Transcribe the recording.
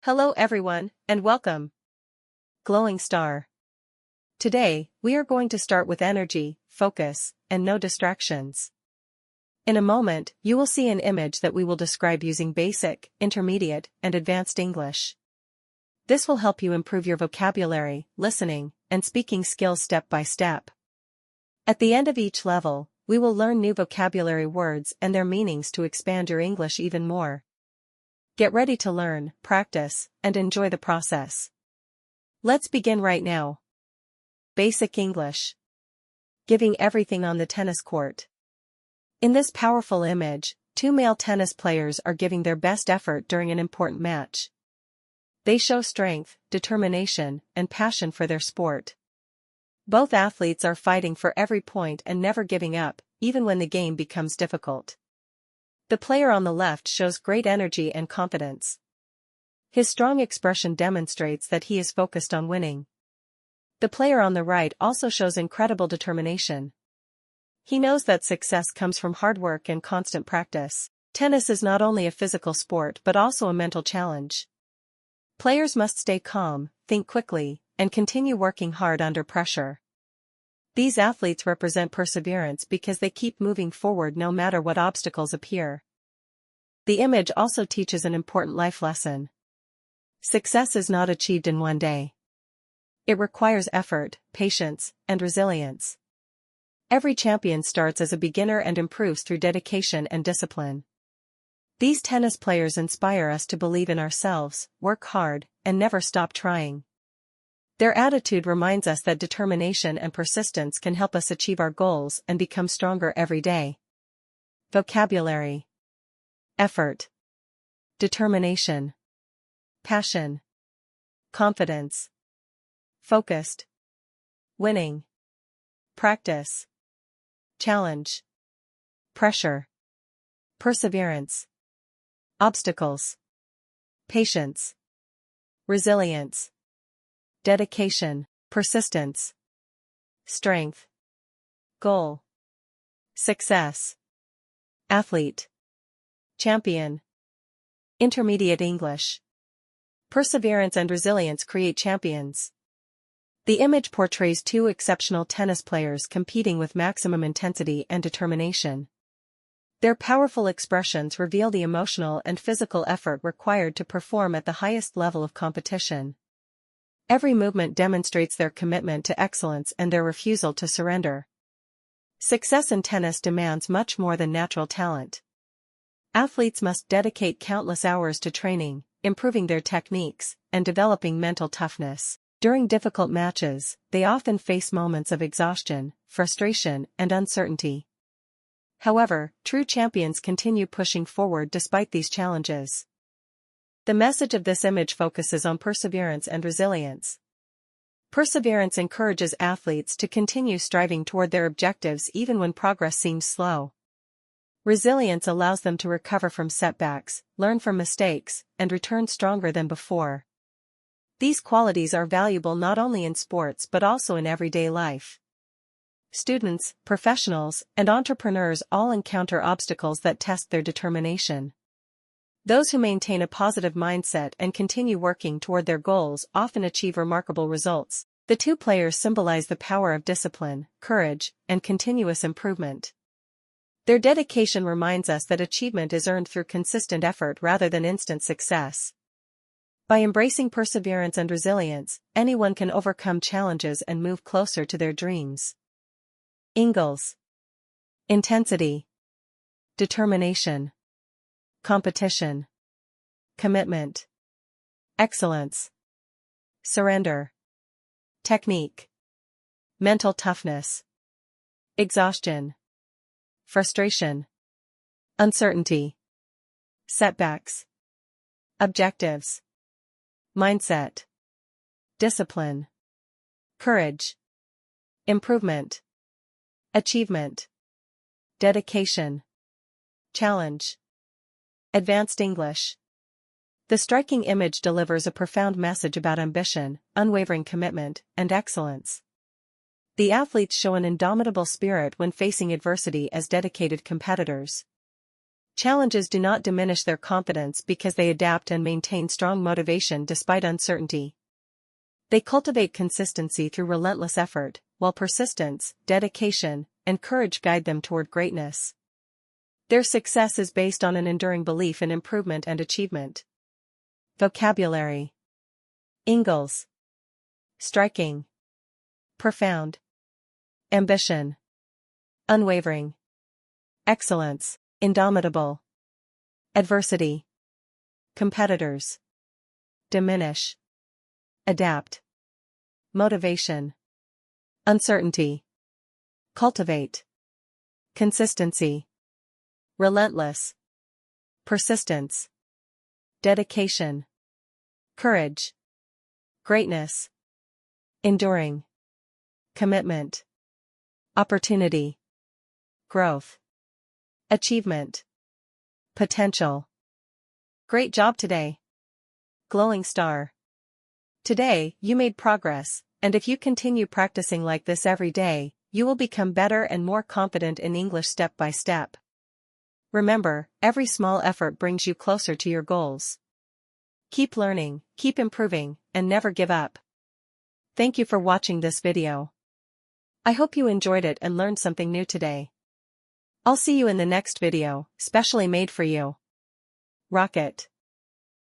Hello everyone, and welcome. Glowing Star. Today, we are going to start with energy, focus, and no distractions. In a moment, you will see an image that we will describe using basic, intermediate, and advanced English. This will help you improve your vocabulary, listening, and speaking skills step by step. At the end of each level, we will learn new vocabulary words and their meanings to expand your English even more. Get ready to learn, practice, and enjoy the process. Let's begin right now. Basic English. Giving everything on the tennis court. In this powerful image, two male tennis players are giving their best effort during an important match. They show strength, determination, and passion for their sport. Both athletes are fighting for every point and never giving up, even when the game becomes difficult. The player on the left shows great energy and confidence. His strong expression demonstrates that he is focused on winning. The player on the right also shows incredible determination. He knows that success comes from hard work and constant practice. Tennis is not only a physical sport but also a mental challenge. Players must stay calm, think quickly, and continue working hard under pressure. These athletes represent perseverance because they keep moving forward no matter what obstacles appear. The image also teaches an important life lesson. Success is not achieved in one day. It requires effort, patience, and resilience. Every champion starts as a beginner and improves through dedication and discipline. These tennis players inspire us to believe in ourselves, work hard, and never stop trying. Their attitude reminds us that determination and persistence can help us achieve our goals and become stronger every day. Vocabulary. Effort. Determination. Passion. Confidence. Focused. Winning. Practice. Challenge. Pressure. Perseverance. Obstacles. Patience. Resilience. Dedication, persistence. Strength. Goal. Success. Athlete. Champion. Intermediate English. Perseverance and resilience create champions. The image portrays two exceptional tennis players competing with maximum intensity and determination. Their powerful expressions reveal the emotional and physical effort required to perform at the highest level of competition. Every movement demonstrates their commitment to excellence and their refusal to surrender. Success in tennis demands much more than natural talent. Athletes must dedicate countless hours to training, improving their techniques, and developing mental toughness. During difficult matches, they often face moments of exhaustion, frustration, and uncertainty. However, true champions continue pushing forward despite these challenges. The message of this image focuses on perseverance and resilience. Perseverance encourages athletes to continue striving toward their objectives even when progress seems slow. Resilience allows them to recover from setbacks, learn from mistakes, and return stronger than before. These qualities are valuable not only in sports but also in everyday life. Students, professionals, and entrepreneurs all encounter obstacles that test their determination. Those who maintain a positive mindset and continue working toward their goals often achieve remarkable results. The two players symbolize the power of discipline, courage, and continuous improvement. Their dedication reminds us that achievement is earned through consistent effort rather than instant success. By embracing perseverance and resilience, anyone can overcome challenges and move closer to their dreams. Ingles. Intensity. Determination. Competition. Commitment. Excellence. Surrender. Technique. Mental toughness. Exhaustion. Frustration. Uncertainty. Setbacks. Objectives. Mindset. Discipline. Courage. Improvement. Achievement. Dedication. Challenge. Advanced English. The striking image delivers a profound message about ambition, unwavering commitment, and excellence. The athletes show an indomitable spirit when facing adversity as dedicated competitors. Challenges do not diminish their confidence because they adapt and maintain strong motivation despite uncertainty. They cultivate consistency through relentless effort, while persistence, dedication, and courage guide them toward greatness. Their success is based on an enduring belief in improvement and achievement. Vocabulary: Ingalls. Striking. Profound. Ambition. Unwavering. Excellence. Indomitable. Adversity. Competitors. Diminish. Adapt. Motivation. Uncertainty. Cultivate. Consistency. Relentless. Persistence. Dedication. Courage. Greatness. Enduring. Commitment. Opportunity. Growth. Achievement. Potential. Great job today. Glowing star. Today, you made progress, and if you continue practicing like this every day, you will become better and more confident in English step by step. Remember, every small effort brings you closer to your goals. Keep learning, keep improving, and never give up. Thank you for watching this video. I hope you enjoyed it and learned something new today. I'll see you in the next video, specially made for you. Rocket.